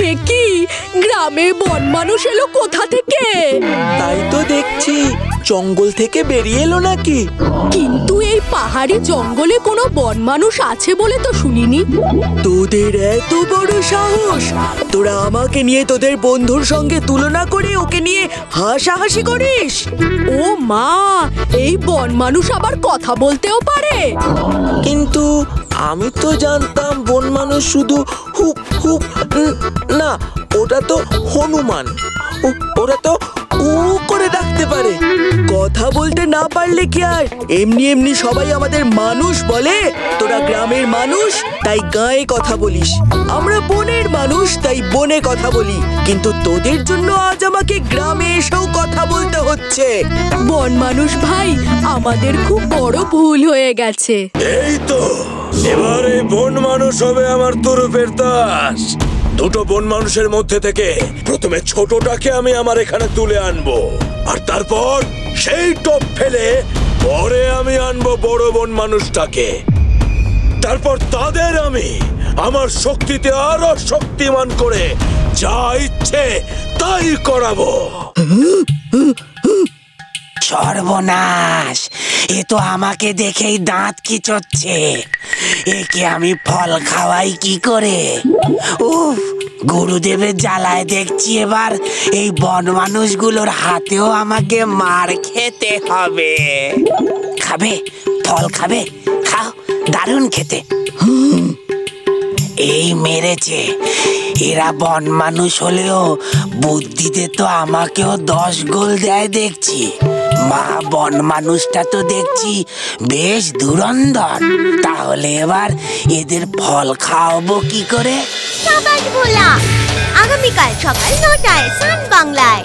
এ কি গ্রামে বন মানুষ এলো কোথা থেকে? তাই তো দেখছি, জঙ্গল থেকে বেরিয়ে এলো নাকি? কিন্তু এই পাহাড়ি জঙ্গলে কোনো বন মানুষ আছে বলে তো শুনিনি। তোদের এত বড় সাহস! তোরা আমাকে নিয়ে তোদের বন্ধুর সঙ্গে তুলনা করে ওকে নিয়ে হাসাহাসি করিস? ও মা, এই বন মানুষ আবার কথা বলতেও পারে? কিন্তু আমি তো জানতাম বন মানুষ শুধু হুপ হুপ, না ওটা তো হনুমান, ওরা তো উ করে ডাকতে পারে। কথা বলতে না পারলে কি আর এমনি এমনি সবাই আমাদের মানুষ বলে? তোরা গ্রামের মানুষ তাই গায়ে কথা বলিস, আমরা বনের মানুষ তাই বনে কথা বলি, কিন্তু তোদের জন্য আজ আমাকে গ্রামে এসেও কথা বলতে হচ্ছে। বন মানুষ ভাই, আমাদের খুব বড় ভুল হয়ে গেছে। এই তো এবারে বন মানুষ হবে আমার তরফের দাস। দুটো বন মানুষের মধ্যে থেকে প্রথমে ছোটটাকে আমি আমার এখানে তুলে আনবো, আর তারপর সেই টপ ফেলে পরে আমি আনবো বড় বন মানুষটাকে। তারপর তাদের আমি আমার শক্তিতে আরো শক্তিমান করে যা ইচ্ছে তাই করাবো। সর্বনাশ, এ তো আমাকে দেখেই দাঁত খিঁচোচ্ছে। একে আমি ফল খাওয়াই কি করে? উফ, গুরুদেবের জ্বালায় দেখছি এবার এই বন মানুষগুলোর হাতেও আমাকে মার খেতে হবে। খাবে? ফল খাবে? খাও, দারুণ খেতে। এই মেরেছে। এরা বন মানুষ হলেও বুদ্ধিতে তো আমাকেও 10 গোল দেয় দেখছি। মা বন মানুষটা তো দেখছি বেশ ধুরন্ধর। তাহলে এবার এদের ফল খাওয়াবো কি করে? সবাই ভোলা আগামীকাল সকাল 9টায় সান বাংলায়।